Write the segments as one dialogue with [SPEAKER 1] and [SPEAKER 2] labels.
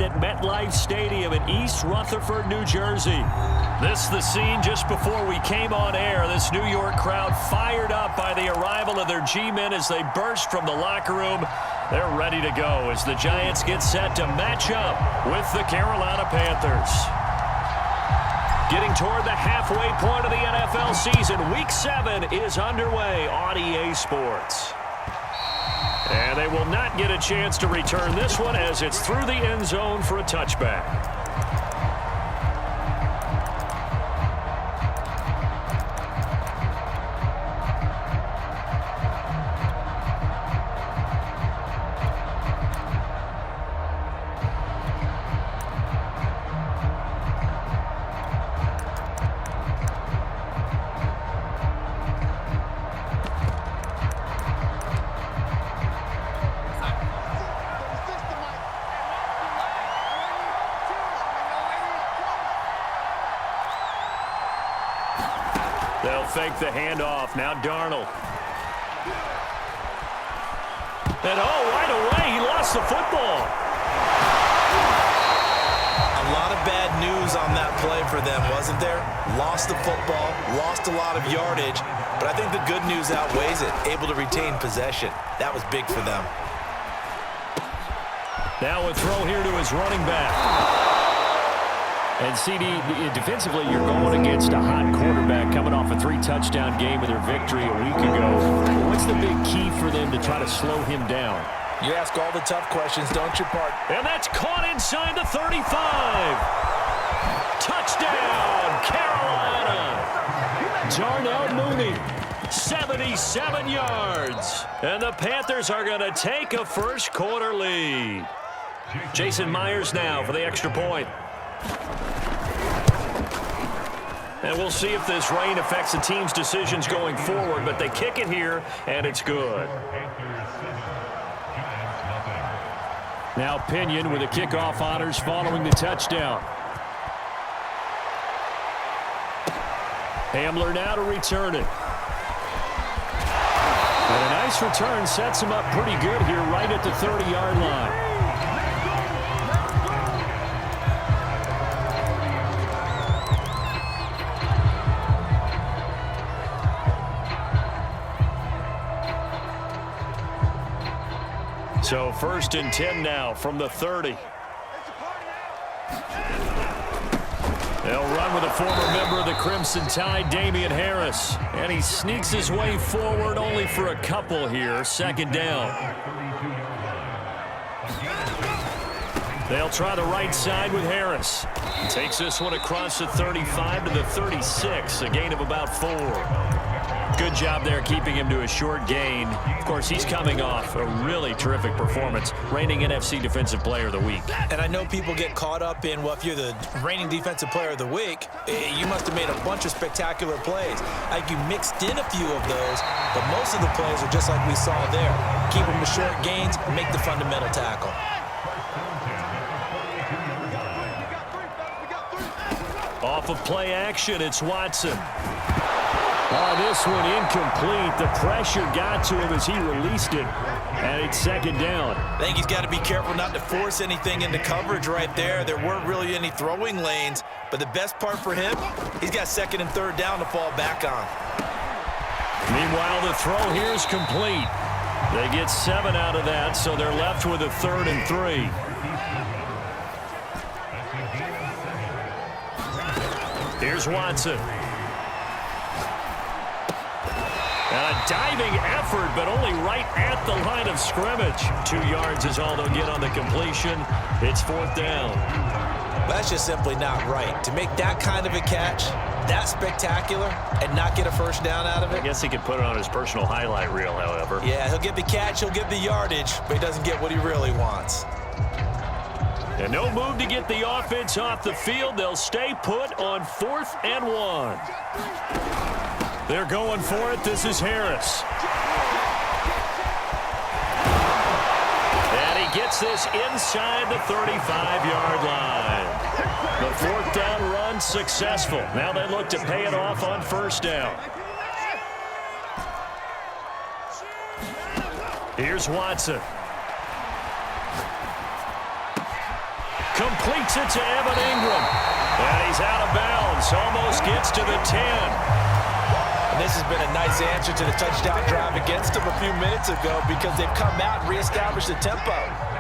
[SPEAKER 1] at MetLife Stadium in East Rutherford, New Jersey. This is the scene just before we came on air. This New York crowd fired up by the arrival of their G-men as they burst from the locker room. They're ready to go as the Giants get set to match up with the Carolina Panthers. Getting toward the halfway point of the NFL season, Week 7 is underway on EA Sports. And they will not get a chance to return this one as it's through the end zone for a touchback. They'll fake the handoff. Now Darnold. And right away, he lost the football.
[SPEAKER 2] A lot of bad news on that play for them, wasn't there? Lost the football, lost a lot of yardage, but I think the good news outweighs it. Able to retain possession. That was big for them.
[SPEAKER 1] Now a throw here to his running back. And, CD, defensively, you're going against a hot quarterback coming off a 3-touchdown game with their victory a week ago. What's the big key for them to try to slow him down?
[SPEAKER 2] You ask all the tough questions, don't you, Bart?
[SPEAKER 1] And that's caught inside the 35. Touchdown, Carolina. Darnell Mooney, 77 yards. And the Panthers are going to take a first-quarter lead. Jason Myers now for the extra point. And we'll see if this rain affects the team's decisions going forward, but they kick it here, and it's good. Now Pinion with the kickoff honors following the touchdown. Hamler now to return it. And a nice return sets him up pretty good here right at the 30-yard line. So 1st and 10 now from the 30. They'll run with a former member of the Crimson Tide, Damian Harris. And he sneaks his way forward only for a couple here. 2nd down. They'll try the right side with Harris. Takes this one across the 35 to the 36. A gain of about 4. Good job there keeping him to a short gain. Of course, he's coming off a really terrific performance, reigning NFC Defensive Player of the Week.
[SPEAKER 2] And I know people get caught up in, well, if you're the reigning Defensive Player of the Week, you must have made a bunch of spectacular plays. I think you mixed in a few of those, but most of the plays are just like we saw there. Keep them to short gains, make the fundamental tackle.
[SPEAKER 1] Off of play action, it's Watson. This one incomplete. The pressure got to him as he released it. And it's 2nd down.
[SPEAKER 2] I think he's got to be careful not to force anything into coverage right there. There weren't really any throwing lanes. But the best part for him, he's got 2nd and 3rd down to fall back on.
[SPEAKER 1] Meanwhile, the throw here is complete. They get 7 out of that, so they're left with a 3rd and 3. Here's Watson. And a diving effort, but only right at the line of scrimmage. 2 yards is all they'll get on the completion. It's 4th down.
[SPEAKER 2] That's just simply not right. To make that kind of a catch, that spectacular, and not get a first down out of it.
[SPEAKER 1] I guess he could put it on his personal highlight reel, however.
[SPEAKER 2] Yeah, he'll get the catch, he'll get the yardage, but he doesn't get what he really wants.
[SPEAKER 1] And no move to get the offense off the field. They'll stay put on 4th and 1. They're going for it. This is Harris. And he gets this inside the 35-yard line. The 4th down run successful. Now they look to pay it off on 1st down. Here's Watson. Completes it to Evan Ingram. And he's out of bounds. Almost gets to the 10.
[SPEAKER 2] And this has been a nice answer to the touchdown drive against them a few minutes ago because they've come out and reestablished the tempo.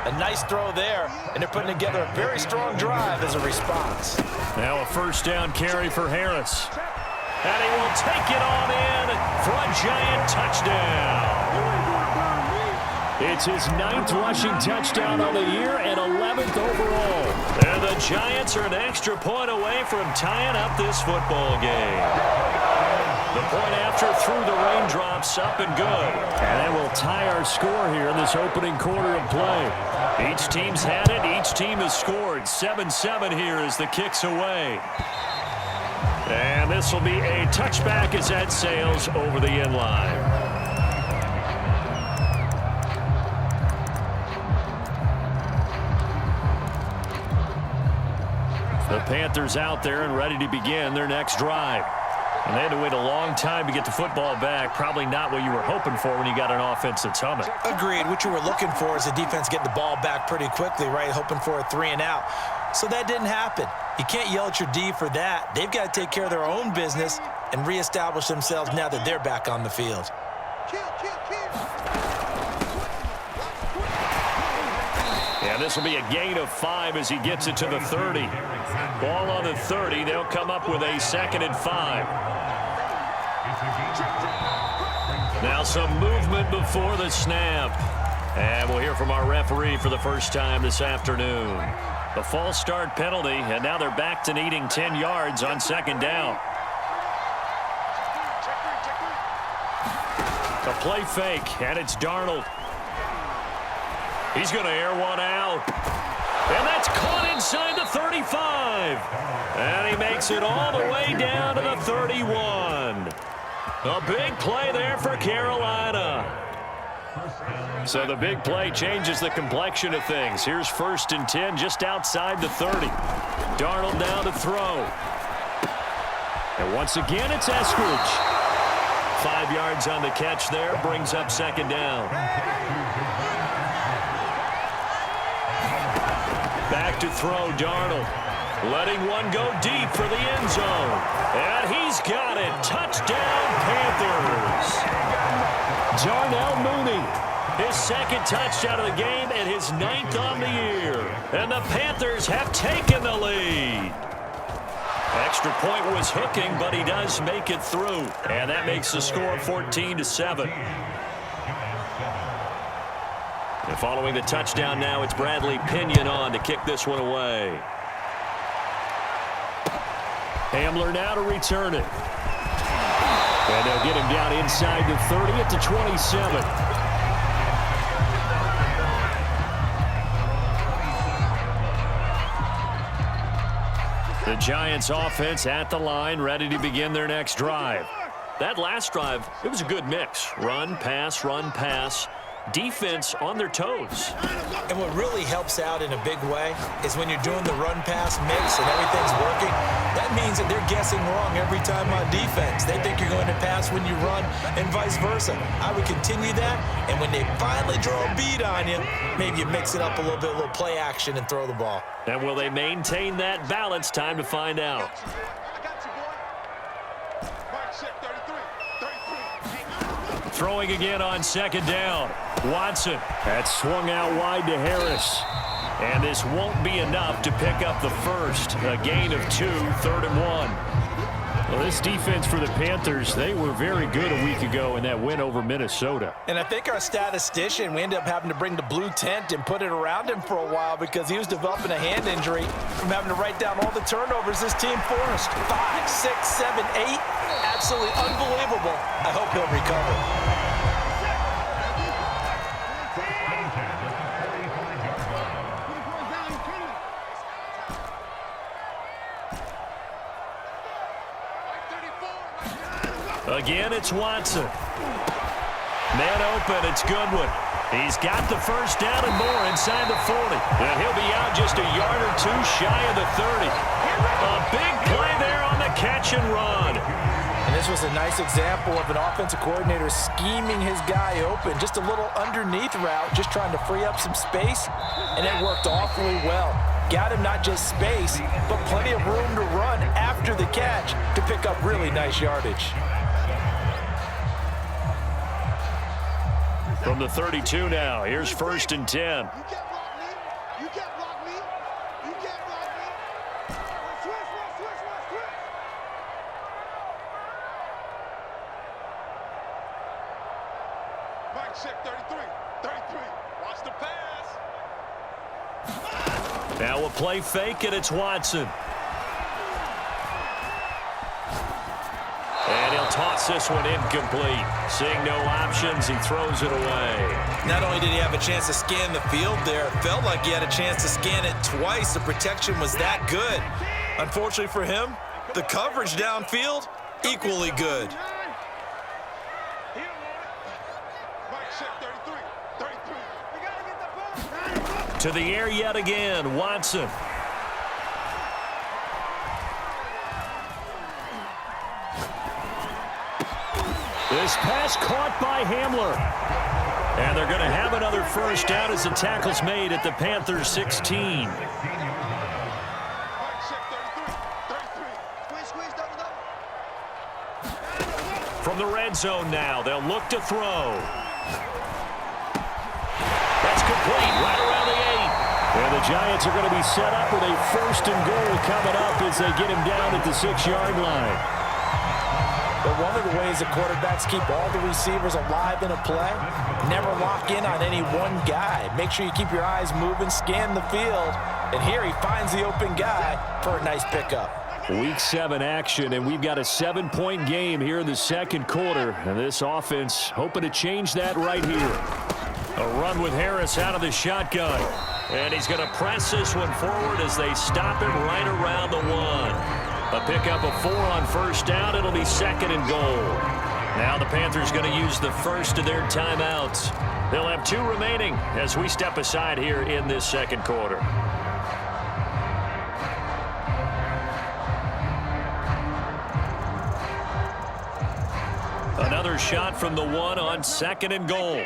[SPEAKER 2] A nice throw there, and they're putting together a very strong drive as a response.
[SPEAKER 1] Now a first down carry for Harris. And he will take it on in for a Giant touchdown. It's his 9th rushing touchdown on the year and 11th overall. And the Giants are an extra point away from tying up this football game. The point after through the raindrops, up and good. And then we'll tie our score here in this opening quarter of play. Each team's had it. Each team has scored. 7-7 here as the kick's away. And this will be a touchback as that sails over the end line. The Panthers out there and ready to begin their next drive. And they had to wait a long time to get the football back. Probably not what you were hoping for when you got an offense that's humming.
[SPEAKER 2] Agreed. What you were looking for is the defense getting the ball back pretty quickly, right? Hoping for a 3-and-out. So that didn't happen. You can't yell at your D for that. They've got to take care of their own business and reestablish themselves now that they're back on the field.
[SPEAKER 1] And this will be a gain of 5 as he gets it to the 30. Ball on the 30. They'll come up with a 2nd and 5. Now some movement before the snap. And we'll hear from our referee for the first time this afternoon. A false start penalty, and now they're back to needing 10 yards on 2nd down. A play fake, and it's Darnold. He's going to air one out. And that's caught inside the 35. And he makes it all the way down to the 31. A big play there for Carolina. So the big play changes the complexion of things. Here's 1st and 10 just outside the 30. Darnold now to throw. And once again, it's Eskridge. 5 yards on the catch there, brings up 2nd down. Back to throw, Darnold. Letting one go deep for the end zone. And he's got it. Touchdown, Panthers. Darnell Mooney, his 2nd touchdown of the game and his 9th on the year. And the Panthers have taken the lead. Extra point was Hqting, but he does make it through. And that makes the score 14-7. And following the touchdown now, it's Bradley Pinion on to kick this one away. Hamler now to return it. And they'll get him down inside the 30 at the 27. The Giants offense at the line, ready to begin their next drive. That last drive, it was a good mix. Run, pass. Defense on their toes.
[SPEAKER 2] And what really helps out in a big way is when you're doing the run-pass mix and everything's working, that means that they're guessing wrong every time on defense. They think you're going to pass when you run and vice versa. I would continue that, and when they finally draw a beat on you, maybe you mix it up a little bit, a little play action and throw the ball.
[SPEAKER 1] And will they maintain that balance? Time to find out. Throwing again on 2nd down. Watson. That's swung out wide to Harris. And this won't be enough to pick up the first. A gain of 2, 3rd and 1. Well, this defense for the Panthers, they were very good a week ago in that win over Minnesota.
[SPEAKER 2] And I think our statistician, we ended up having to bring the blue tent and put it around him for a while because he was developing a hand injury from having to write down all the turnovers this team forced. 5, 6, 7, 8. Absolutely unbelievable. I hope he'll recover.
[SPEAKER 1] Again, it's Watson. Man open, it's Goodwin. He's got the first down and more inside the 40. And he'll be out just a yard or 2 shy of the 30. A big play there on the catch and run.
[SPEAKER 2] And this was a nice example of an offensive coordinator scheming his guy open. Just a little underneath route, just trying to free up some space, and it worked awfully well. got him not just space, but plenty of room to run after the catch to pick up really nice yardage.
[SPEAKER 1] From the 32 now, here's 1st and 10. Now a play fake, and it's Watson. And he'll toss this one incomplete. Seeing no options, he throws it away.
[SPEAKER 2] Not only did he have a chance to scan the field there, it felt like he had a chance to scan it twice. The protection was that good. Unfortunately for him, the coverage downfield, equally good.
[SPEAKER 1] To the air yet again, Watson. This pass caught by Hamler. And they're going to have another first down as the tackle's made at the Panthers 16. From the red zone now, they'll look to throw. That's complete right around the 8. And the Giants are going to be set up with a 1st and goal coming up as they get him down at the 6-yard line.
[SPEAKER 2] But one of the ways that quarterbacks keep all the receivers alive in a play, never lock in on any one guy. Make sure you keep your eyes moving, scan the field, and here he finds the open guy for a nice pickup.
[SPEAKER 1] Week 7 action, and we've got a 7-point game here in the second quarter. And this offense hoping to change that right here. A run with Harris out of the shotgun. And he's going to press this one forward as they stop him right around the 1. A pickup of 4 on 1st down. It'll be 2nd and goal. Now the Panthers going to use the first of their timeouts. They'll have 2 remaining as we step aside here in this second quarter. Another shot from the 1 on 2nd and goal.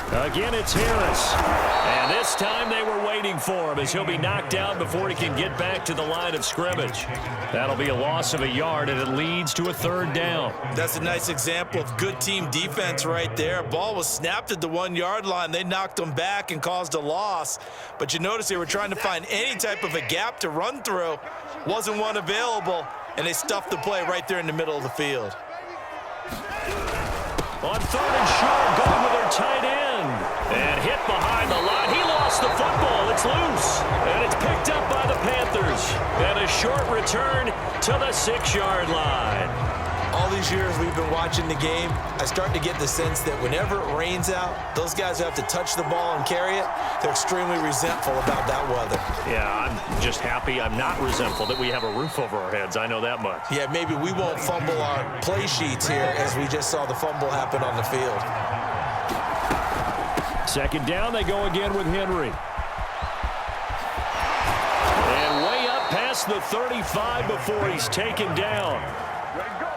[SPEAKER 1] Again, it's Harris. And this time they were waiting for him as he'll be knocked down before he can get back to the line of scrimmage. That'll be a loss of a yard, and it leads to a 3rd down.
[SPEAKER 2] That's a nice example of good team defense right there. Ball was snapped at the 1-yard line. They knocked him back and caused a loss. But you notice they were trying to find any type of a gap to run through. Wasn't one available, and they stuffed the play right there in the middle of the field.
[SPEAKER 1] On 3rd and short, going with their tight end. And hit behind the line. He lost the football. It's loose. And it's picked up by the Panthers. And a short return to the 6-yard line.
[SPEAKER 2] All these years we've been watching the game, I start to get the sense that whenever it rains out, those guys who have to touch the ball and carry it, they're extremely resentful about that weather.
[SPEAKER 1] Yeah, I'm just happy I'm not resentful that we have a roof over our heads. I know that much.
[SPEAKER 2] Yeah, maybe we won't fumble our play sheets here as we just saw the fumble happen on the field.
[SPEAKER 1] 2nd down, they go again with Henry. And way up past the 35 before he's taken down.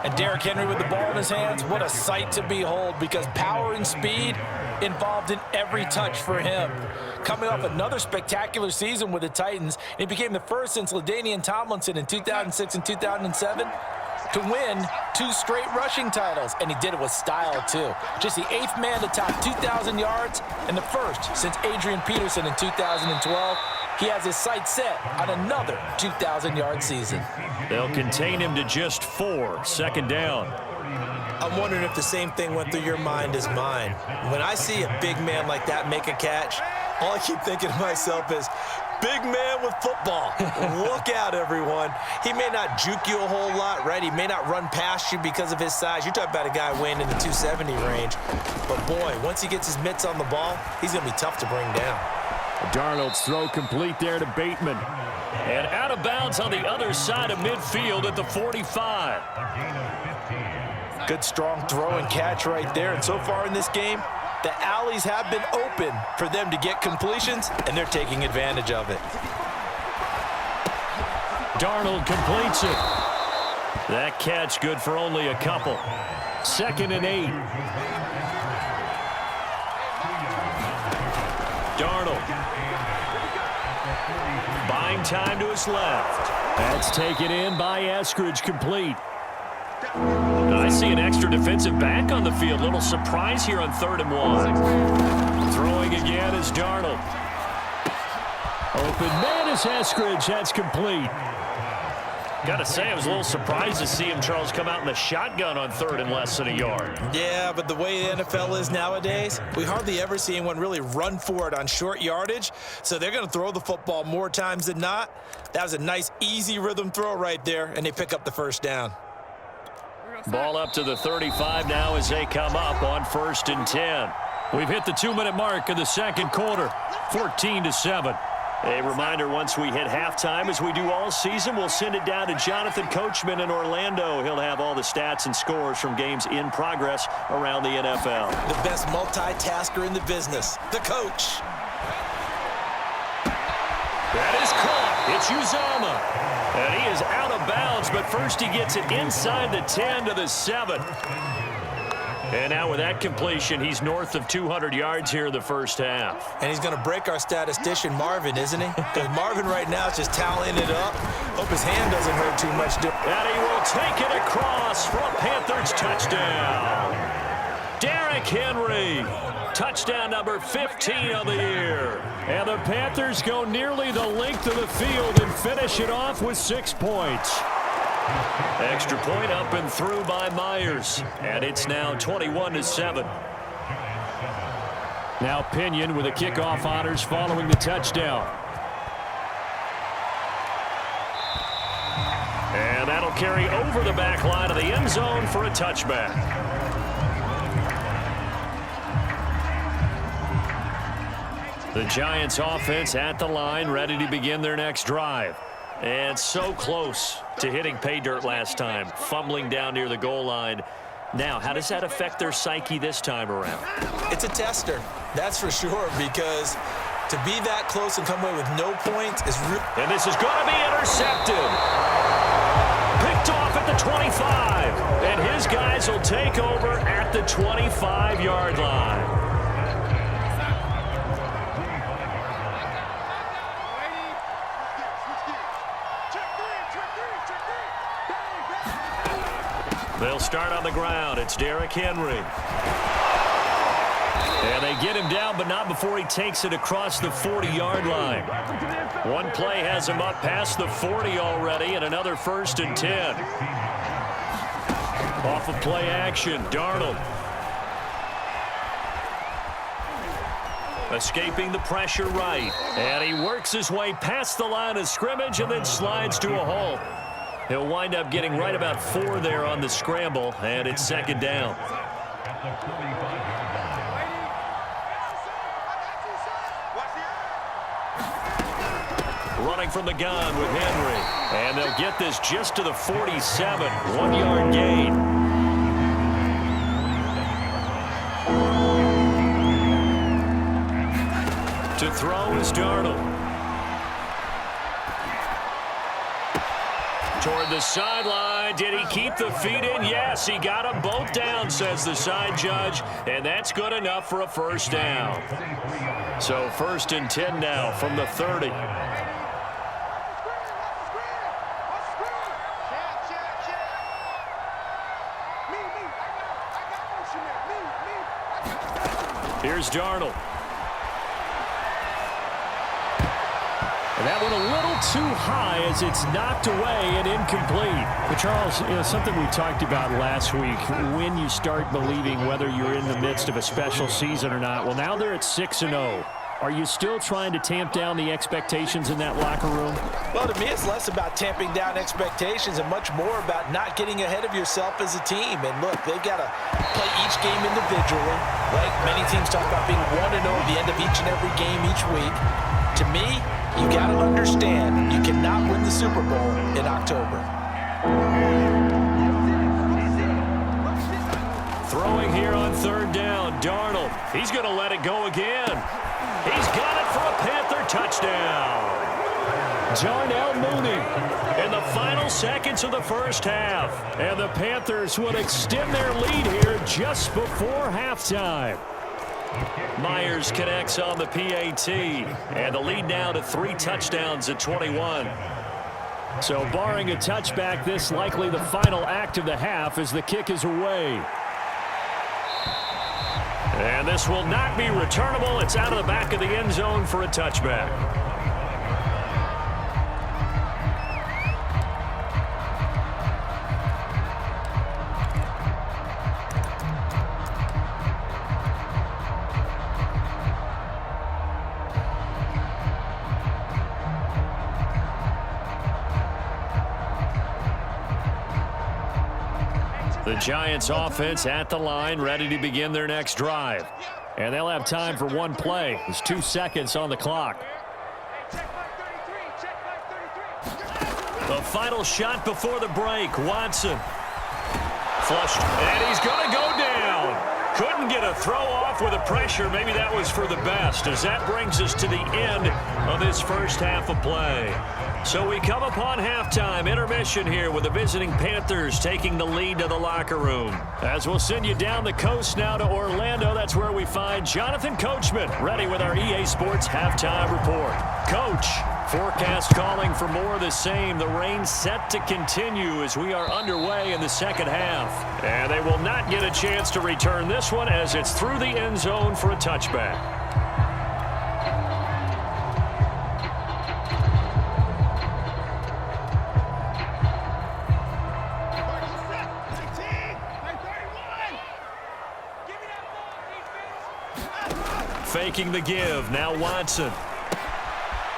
[SPEAKER 2] And Derrick Henry with the ball in his hands, what a sight to behold, because power and speed involved in every touch for him. Coming off another spectacular season with the Titans, he became the first since LaDainian Tomlinson in 2006 and 2007 to win 2 straight rushing titles, and he did it with style too. Just the 8th man to top 2,000 yards and the first since Adrian Peterson in 2012. He has his sights set on another 2,000-yard season.
[SPEAKER 1] They'll contain him to just 4, 2nd down.
[SPEAKER 2] I'm wondering if the same thing went through your mind as mine. When I see a big man like that make a catch, all I keep thinking to myself is, big man with football. Look out, everyone. He may not juke you a whole lot, right? He may not run past you because of his size. You're talking about a guy weighing in the 270 range. But, boy, once he gets his mitts on the ball, he's going to be tough to bring down.
[SPEAKER 1] Darnold's throw complete there to Bateman. And out of bounds on the other side of midfield at the 45.
[SPEAKER 2] Good strong throw and catch right there. And so far in this game, the alleys have been open for them to get completions, and they're taking advantage of it.
[SPEAKER 1] Darnold completes it. That catch good for only a couple. 2nd and 8. Buying time to his left. That's taken in by Eskridge, complete. I see an extra defensive back on the field. Little surprise here on 3rd and 1. Throwing again is Darnold. Open man is Eskridge. That's complete. Got to say, I was a little surprised to see him, Charles, come out in the shotgun on 3rd and less than a yard.
[SPEAKER 2] Yeah, but the way the NFL is nowadays, we hardly ever see anyone really run for it on short yardage. So they're going to throw the football more times than not. That was a nice, easy rhythm throw right there, and they pick up the first down.
[SPEAKER 1] Ball up to the 35 now as they come up on 1st and 10. We've hit the 2-minute mark of the second quarter, 14-7. A reminder, once we hit halftime, as we do all season, we'll send it down to Jonathan Coachman in Orlando. He'll have all the stats and scores from games in progress around the NFL.
[SPEAKER 2] The best multitasker in the business, the coach.
[SPEAKER 1] That is caught. It's Uzomah. And he is out of bounds, but first he gets it inside the 10 to the 7. And now with that completion, he's north of 200 yards here in the first half.
[SPEAKER 2] And he's going to break our statistician, Marvin, isn't he? Because Marvin right now is just toweling it up. Hope his hand doesn't hurt too much.
[SPEAKER 1] And he will take it across for a Panthers touchdown. Derrick Henry, touchdown number 15 of the year. And the Panthers go nearly the length of the field and finish it off with 6 points. Extra point up and through by Myers. And it's now 21-7. Now Pinion with the kickoff honors following the touchdown. And that'll carry over the back line of the end zone for a touchback. The Giants offense at the line, ready to begin their next drive. And so close to hitting pay dirt last time, fumbling down near the goal line. Now, how does that affect their psyche this time around?
[SPEAKER 2] It's a tester, that's for sure, because to be that close and come away with no points is real.
[SPEAKER 1] And this is going to be intercepted. Picked off at the 25. And his guys will take over at the 25-yard line. They'll start on the ground. It's Derrick Henry. And they get him down, but not before he takes it across the 40-yard line. One play has him up past the 40 already, and another 1st and 10. Off of play action, Darnold. Escaping the pressure right. And he works his way past the line of scrimmage and then slides to a halt. He'll wind up getting right about 4 there on the scramble, and it's 2nd down. Running from the gun with Henry. And they'll get this just to the 47. 1-yard gain. To throw is Darnold. Toward the sideline. Did he keep the feet in? Yes, he got them both down, says the side judge. And that's good enough for a 1st down. So 1st and 10 now from the 30. Here's Darnold. And that one a little too high as it's knocked away and incomplete. But Charles, something we talked about last week, when you start believing whether you're in the midst of a special season or not. Well, now they're at 6-0. Are you still trying to tamp down the expectations in that locker room?
[SPEAKER 2] Well, to me, it's less about tamping down expectations and much more about not getting ahead of yourself as a team. And look, they've got to play each game individually. Like many teams talk about being 1-0 at the end of each and every game each week. To me, you got to understand you cannot win the Super Bowl in October.
[SPEAKER 1] Throwing here on 3rd down, Darnold. He's going to let it go again. He's got it for a Panther touchdown. Darnell Mooney in the final seconds of the first half. And the Panthers will extend their lead here just before halftime. Myers connects on the PAT, and the lead now to 3 touchdowns at 21. So barring a touchback, this likely the final act of the half as the kick is away. And this will not be returnable. It's out of the back of the end zone for a touchback. The Giants offense at the line, ready to begin their next drive. And they'll have time for one play. There's 2 seconds on the clock. The final shot before the break. Watson. Flushed. And he's going to go down. Couldn't get a throw off with the pressure. Maybe that was for the best, as that brings us to the end of this first half of play. So we come upon halftime intermission here with the visiting Panthers taking the lead to the locker room. As we'll send you down the coast now to Orlando, that's where we find Jonathan Coachman ready with our EA Sports halftime report. Coach, forecast calling for more of the same. The rain set to continue as we are underway in the second half. And they will not get a chance to return this one as it's through the end zone for a touchback. Faking the give. Now Watson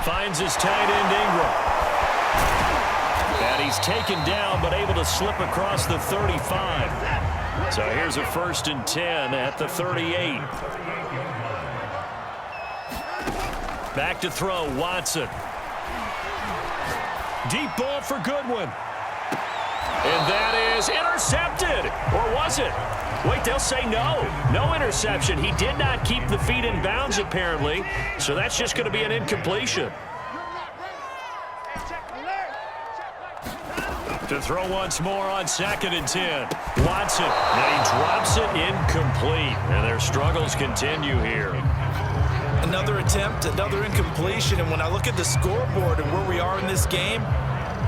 [SPEAKER 1] finds his tight end Ingram. And he's taken down but able to slip across the 35. So here's a 1st and 10 at the 38. Back to throw. Watson. Deep ball for Goodwin. And that is intercepted. Or was it? Wait, they'll say no. No interception. He did not keep the feet in bounds, apparently. So that's just going to be an incompletion. To throw once more on 2nd and 10. Watson. And he drops it incomplete. And their struggles continue here.
[SPEAKER 2] Another attempt, another incompletion. And when I look at the scoreboard and where we are in this game,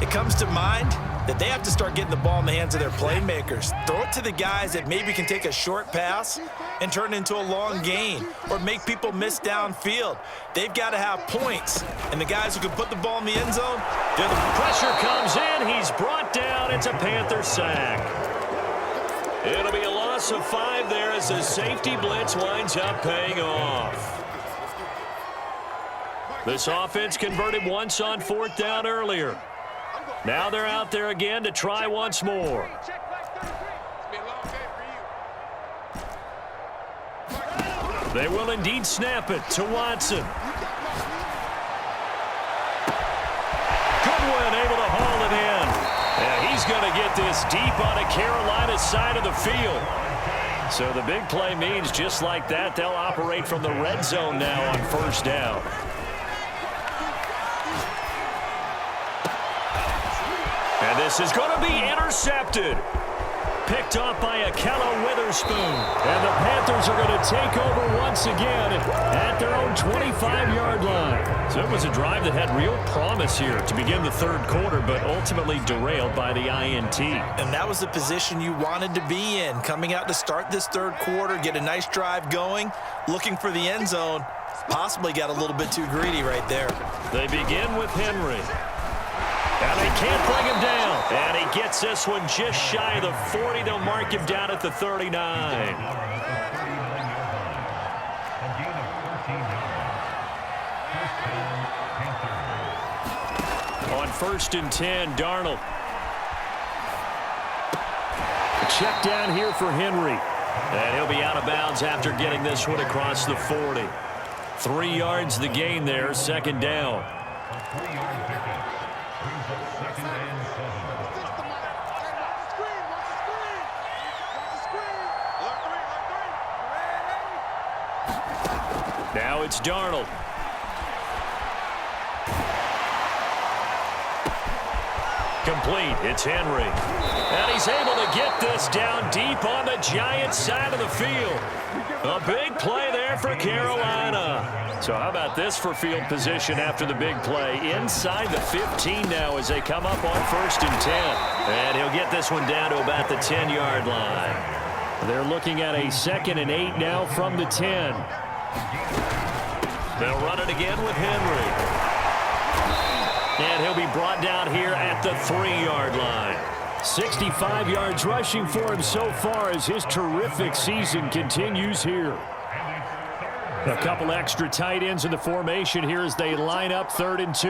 [SPEAKER 2] it comes to mind that they have to start getting the ball in the hands of their playmakers. Throw it to the guys that maybe can take a short pass and turn it into a long gain or make people miss downfield. They've got to have points. And the guys who can put the ball in the end zone,
[SPEAKER 1] the pressure comes in. He's brought down. It's a Panther sack. It'll be a loss of 5 there as the safety blitz winds up paying off. This offense converted once on 4th down earlier. Now they're out there again to try once more. They will indeed snap it to Watson. Goodwin able to haul it in. And he's going to get this deep on a Carolina side of the field. So the big play means just like that, they'll operate from the red zone now on 1st down. And this is going to be intercepted. Picked off by Akello Witherspoon. And the Panthers are going to take over once again at their own 25-yard line. So it was a drive that had real promise here to begin the 3rd quarter, but ultimately derailed by the INT.
[SPEAKER 2] And that was the position you wanted to be in, coming out to start this 3rd quarter, get a nice drive going, looking for the end zone. Possibly got a little bit too greedy right there.
[SPEAKER 1] They begin with Henry. And they can't bring him down. And he gets this one just shy of the 40. They'll mark him down at the 39. On 1st and 10, Darnold. Check down here for Henry. And he'll be out of bounds after getting this one across the 40. 3 yards the gain there, 2nd down. Now it's Darnold. Complete. It's Henry. And he's able to get this down deep on the Giants side of the field. A big play there. there for Carolina. So how about this for field position after the big play? Inside the 15 now as they come up on 1st and 10. And he'll get this one down to about the 10-yard line. They're looking at a 2nd and 8 now from the 10. They'll run it again with Henry. And he'll be brought down here at the 3-yard line. 65 yards rushing for him so far as his terrific season continues here. A couple extra tight ends in the formation here as they line up 3rd and 2.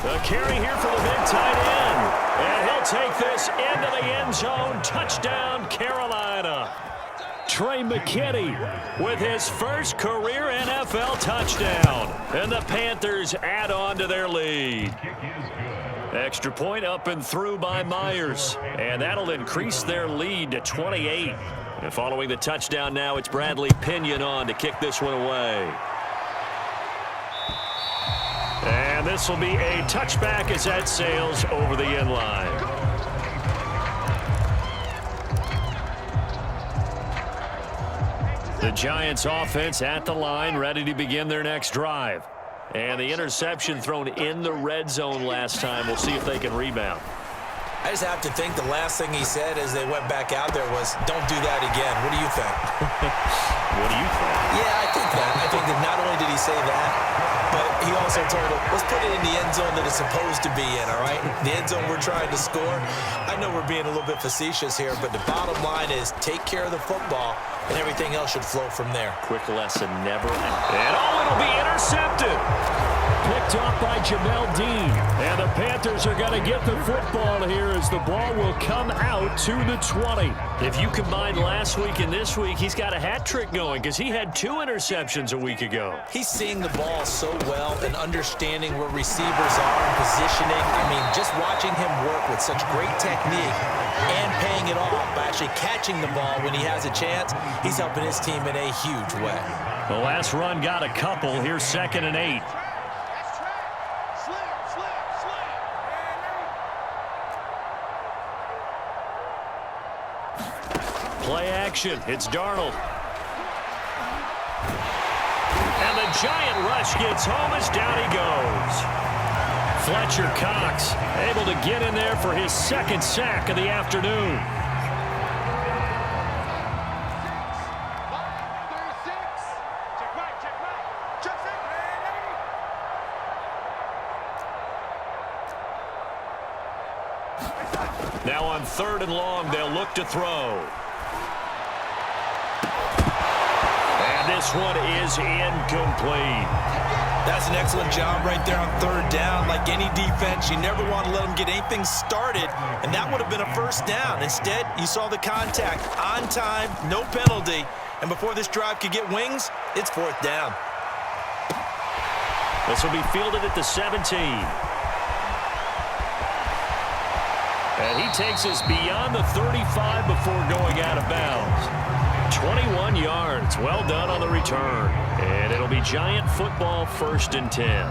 [SPEAKER 1] The carry here for the big tight end. And he'll take this into the end zone. Touchdown, Carolina. Trey McKinney with his first career NFL touchdown. And the Panthers add on to their lead. Extra point up and through by Myers. And that'll increase their lead to 28. And following the touchdown now, it's Bradley Pinion on to kick this one away. And this will be a touchback as that sails over the end line. The Giants offense at the line, ready to begin their next drive. And the interception thrown in the red zone last time. We'll see if they can rebound.
[SPEAKER 2] I just have to think the last thing he said as they went back out there was, don't do that again. What do you think?
[SPEAKER 1] What do you think?
[SPEAKER 2] Yeah, I think that. I think that not only did he say that, but he also told him, let's put it in the end zone that it's supposed to be in, all right? The end zone we're trying to score. I know we're being a little bit facetious here, but the bottom line is take care of the football, and everything else should flow from there.
[SPEAKER 1] Quick lesson, never out. And it'll be intercepted. Picked off by Jamel Dean. And the Panthers are going to get the football here as the ball will come out to the 20. If you combine last week and this week, he's got a hat trick going because he had 2 interceptions a week ago.
[SPEAKER 2] He's seeing the ball so well and understanding where receivers are and positioning. I mean, just watching him work with such great technique and paying it off by actually catching the ball when he has a chance, he's helping his team in a huge way.
[SPEAKER 1] The last run got a couple. Here's 2nd and 8. Play action. It's Darnold. And the giant rush gets home as down he goes. Fletcher Cox able to get in there for his 2nd sack of the afternoon. Now on 3rd and long, they'll look to throw. And this one is incomplete.
[SPEAKER 2] That's an excellent job right there on 3rd down. Like any defense, you never want to let them get anything started, and that would have been a 1st down. Instead, you saw the contact on time, no penalty, and before this drive could get wings, it's 4th down.
[SPEAKER 1] This will be fielded at the 17. And he takes us beyond the 35 before going out of bounds. 21 yards. Well done on the return. And it'll be Giant football 1st and 10.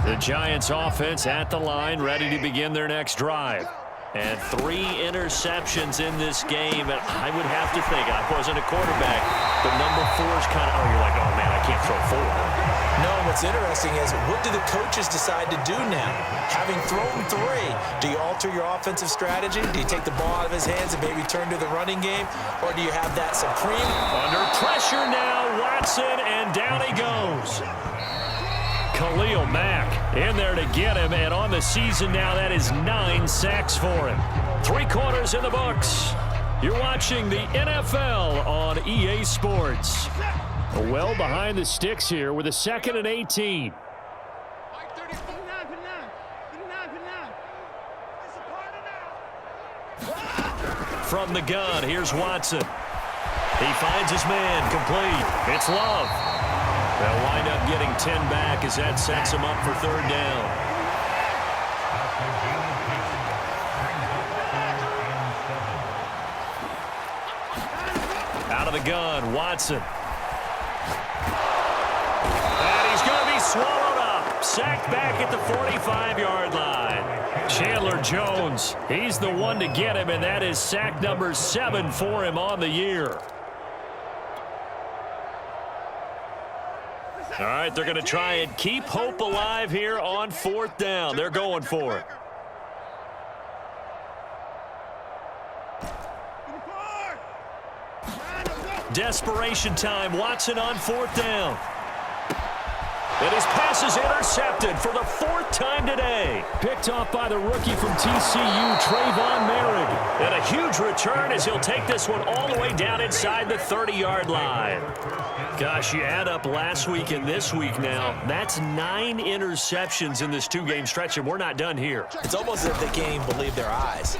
[SPEAKER 1] The Giants offense at the line, ready to begin their next drive. And 3 interceptions in this game. And I would have to think, I wasn't a quarterback, but number 4 is kind of, oh, you're like, oh, man, I can't throw 4.
[SPEAKER 2] No, what's interesting is what do the coaches decide to do now? Having thrown 3, do you alter your offensive strategy? Do you take the ball out of his hands and maybe turn to the running game? Or do you have that supreme?
[SPEAKER 1] Under pressure now, Watson, and down he goes. Khalil Mack in there to get him, and on the season now, that is 9 sacks for him. 3 quarters in the books. You're watching the NFL on EA Sports. Well behind the sticks here with a 2nd and 18. From the gun, here's Watson. He finds his man, complete. It's Love. They'll wind up getting 10 back as that sets him up for 3rd down. Out of the gun, Watson. And he's going to be swallowed up. sacked back at the 45-yard line. Chandler Jones, he's the one to get him, and that is sack number 7 for him on the year. All right, they're going to try and keep hope alive here on 4th down. They're going for it. Desperation time. Watson on 4th down. And his pass is intercepted for the 4th time today. Picked off by the rookie from TCU, Trayvon Merrick. And a huge return as he'll take this one all the way down inside the 30-yard line. Gosh, you add up last week and this week now, that's 9 interceptions in this 2-game stretch, and we're not done here.
[SPEAKER 2] It's almost as if they can't even believe their eyes.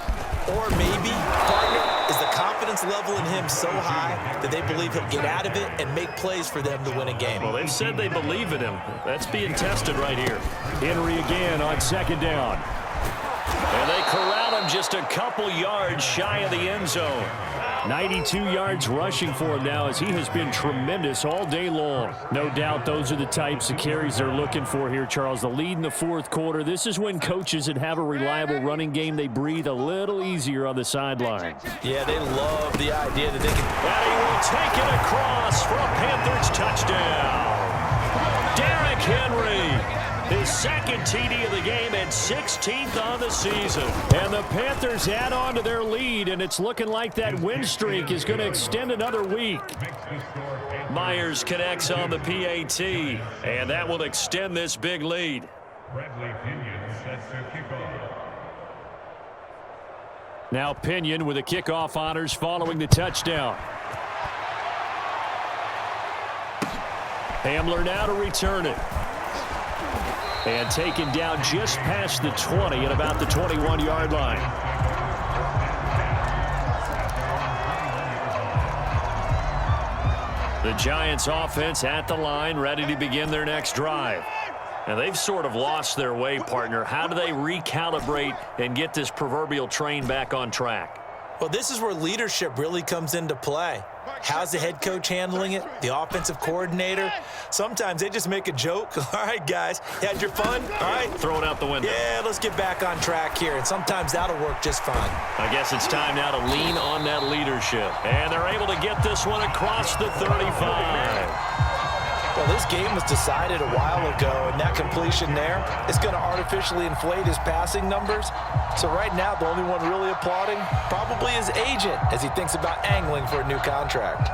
[SPEAKER 2] Or maybe, partner, is the confidence level in him so high that they believe he'll get out of it and make plays for them to win a game.
[SPEAKER 1] Well, they've said they believe in him. That's being tested right here. Henry again on 2nd down. And they corral him just a couple yards shy of the end zone. 92 yards rushing for him now as he has been tremendous all day long. No doubt those are the types of carries they're looking for here, Charles. The lead in the 4th quarter. This is when coaches that have a reliable running game, they breathe a little easier on the sideline.
[SPEAKER 2] Yeah, they love the idea that they can.
[SPEAKER 1] And he will take it across for a Panthers touchdown. Derrick Henry. His 2nd TD of the game and 16th on the season. And the Panthers add on to their lead, and it's looking like that win streak is going to extend another week. Myers connects on the PAT, and that will extend this big lead. Now Pinion with the kickoff honors following the touchdown. Hamler now to return it. And taken down just past the 20 at about the 21-yard line. The Giants offense at the line, ready to begin their next drive. And they've sort of lost their way, partner. How do they recalibrate and get this proverbial train back on track?
[SPEAKER 2] Well, this is where leadership really comes into play. How's the head coach handling it? The offensive coordinator? Sometimes they just make a joke. All right, guys, you had your fun? All right.
[SPEAKER 1] Throw it out the window.
[SPEAKER 2] Yeah, let's get back on track here. And sometimes that'll work just fine.
[SPEAKER 1] I guess it's time now to lean on that leadership. And they're able to get this one across the 35.
[SPEAKER 2] Well, this game was decided a while ago, and that completion there is going to artificially inflate his passing numbers. So right now, the only one really applauding probably his agent as he thinks about angling for a new contract.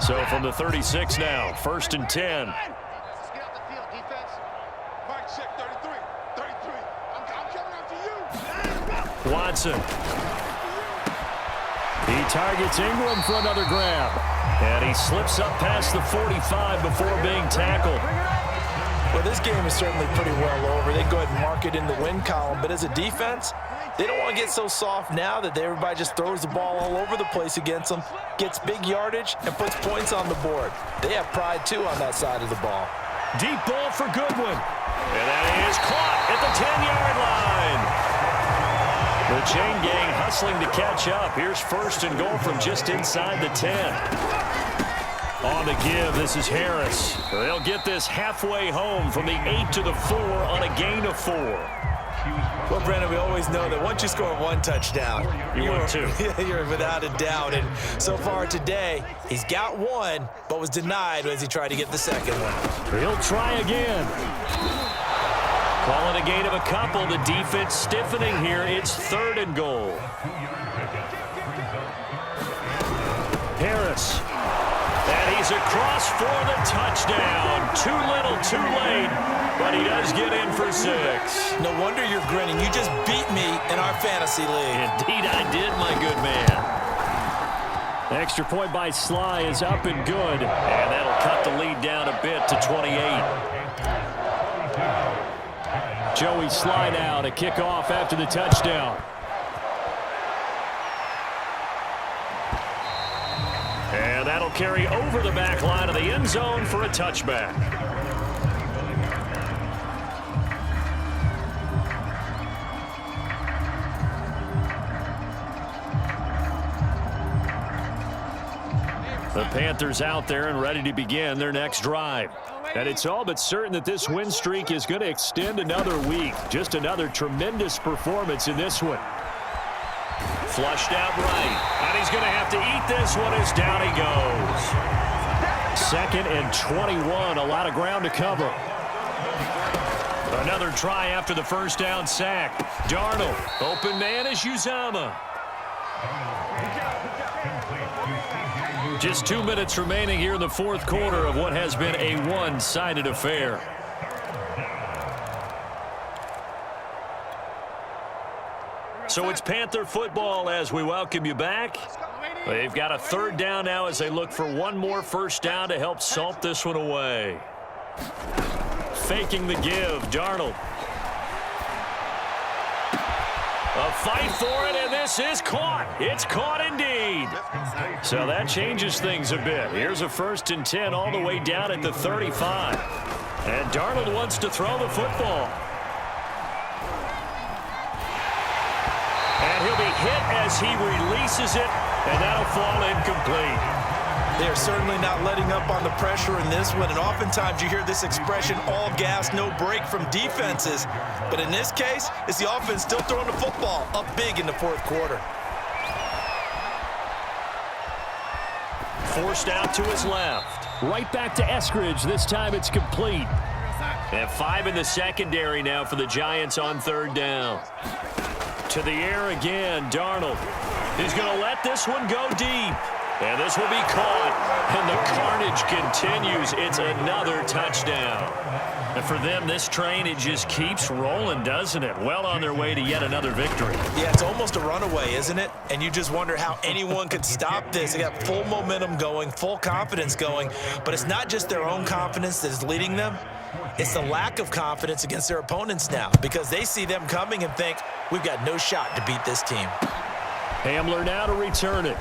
[SPEAKER 1] So from the 36 now, 1st and 10. Watson. He targets Ingram for another grab. And he slips up past the 45 before being tackled.
[SPEAKER 2] Well, this game is certainly pretty well over. They can go ahead and mark it in the win column. But as a defense, they don't want to get so soft now that everybody just throws the ball all over the place against them, gets big yardage, and puts points on the board. They have pride, too, on that side of the ball.
[SPEAKER 1] Deep ball for Goodwin. And that is caught at the 10-yard line. The chain gang hustling to catch up. Here's 1st and goal from just inside the 10. On the give, this is Harris. They'll get this halfway home from the 8 to the 4 on a gain of 4.
[SPEAKER 2] Well, Brennan, we always know that once you score 1 touchdown,
[SPEAKER 1] you're 2.
[SPEAKER 2] You're without a doubt. And so far today, he's got 1, but was denied as he tried to get the 2nd one.
[SPEAKER 1] He'll try again. Calling a gain of a couple. The defense stiffening here. It's 3rd and goal. Harris. And he's across for the touchdown. Too little, too late. But he does get in for 6.
[SPEAKER 2] No wonder you're grinning. You just beat me in our fantasy league.
[SPEAKER 1] Indeed I did, my good man. Extra point by Sly is up and good. And that'll cut the lead down a bit to 28. Joey Sly now to kick off after the touchdown. And that'll carry over the back line of the end zone for a touchback. The Panthers out there and ready to begin their next drive. And it's all but certain that this win streak is going to extend another week. Just another tremendous performance in this one. Flushed out right. And he's going to have to eat this one as down he goes. 2nd and 21. A lot of ground to cover. Another try after the first down sack. Darnold. Open man is Uzomah. Just 2 minutes remaining here in the fourth quarter of what has been a one-sided affair. So it's Panther football as we welcome you back. They've got a 3rd down now as they look for one more first down to help salt this one away. Faking the give, Darnold. A fight for it, and this is caught. It's caught indeed. So that changes things a bit. Here's a 1st and 10 all the way down at the 35. And Darnold wants to throw the football. And he'll be hit as he releases it, and that'll fall incomplete.
[SPEAKER 2] They're certainly not letting up on the pressure in this one, and oftentimes you hear this expression, all gas, no break from defenses. But in this case, it's the offense still throwing the football up big in the fourth quarter.
[SPEAKER 1] Forced out to his left. Right back to Eskridge. This time it's complete. And 5 in the secondary now for the Giants on 3rd down. To the air again, Darnold. He's going to let this one go deep. And this will be caught. And the carnage continues. It's another touchdown. And for them, this train, it just keeps rolling, doesn't it? Well on their way to yet another victory.
[SPEAKER 2] Yeah, it's almost a runaway, isn't it? And you just wonder how anyone could stop this. They got full momentum going, full confidence going. But it's not just their own confidence that is leading them. It's the lack of confidence against their opponents now, because they see them coming and think, we've got no shot to beat this team.
[SPEAKER 1] Hamler now to return it.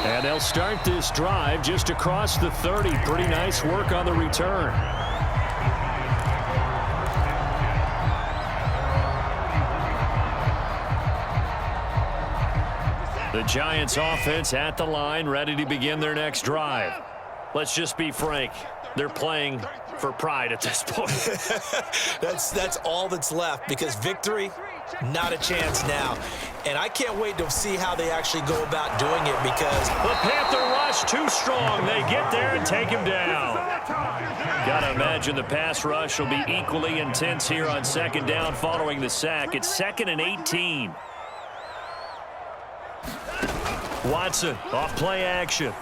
[SPEAKER 1] And they'll start this drive just across the 30. Pretty nice work on the return. The Giants offense at the line, ready to begin their next drive. Let's just be frank. They're playing for pride at this point.
[SPEAKER 2] That's all that's left, because victory, not a chance now. And I can't wait to see how they actually go about doing it, because
[SPEAKER 1] the Panther rush too strong. They get there and take him down. Gotta imagine the pass rush will be equally intense here on 2nd down following the sack. It's 2nd and 18. Watson off play action.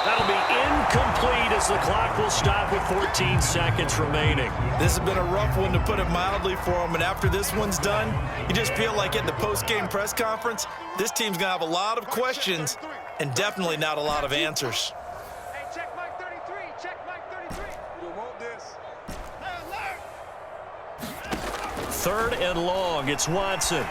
[SPEAKER 1] That'll be incomplete as the clock will stop with 14 seconds remaining.
[SPEAKER 2] This has been a rough one, to put it mildly, for them. And after this one's done, you just feel like at the post-game press conference, this team's going to have a lot of questions and definitely not a lot of answers.
[SPEAKER 3] Hey, check Mike 33. Check Mike 33. You want this?
[SPEAKER 1] 3rd and long. It's Watson.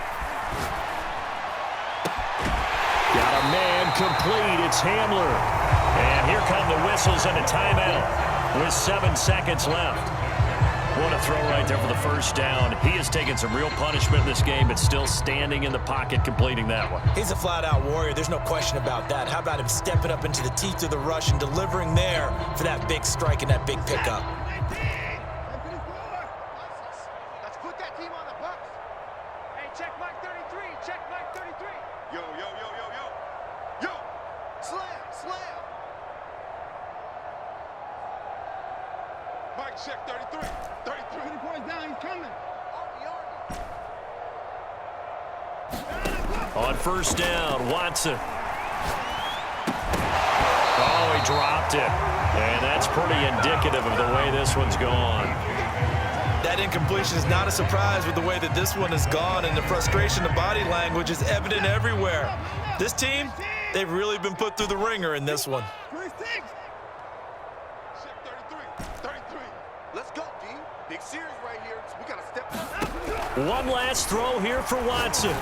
[SPEAKER 1] Got a man complete. It's Hamler. And here come the whistles and a timeout with 7 seconds left. What a throw right there for the first down. He has taken some real punishment in this game, but still standing in the pocket completing that one.
[SPEAKER 2] He's a flat-out warrior. There's no question about that. How about him stepping up into the teeth of the rush and delivering there for that big strike and that big pickup?
[SPEAKER 3] Let's put that team on the bus. Hey, check Mike 33. Check Mike 33. Yo, yo, yo, yo, yo. Yo. Slam, slam. Mike, check 33. 33. 20 points down, he's coming.
[SPEAKER 1] On 1st down, Watson. Oh, he dropped it. And that's pretty indicative of the way this one's gone.
[SPEAKER 2] That incompletion is not a surprise with the way that this one has gone, and the frustration of body language is evident everywhere. This team, they've really been put through the ringer in this one.
[SPEAKER 3] 26. Check 33. 33. Let's go, D. Big series right here. We got to step up.
[SPEAKER 1] One last throw here for Watson.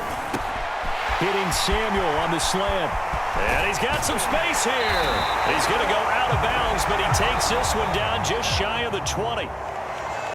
[SPEAKER 1] Hitting Samuel on the slant. And he's got some space here. He's going to go out of bounds, but he takes this one down just shy of the 20.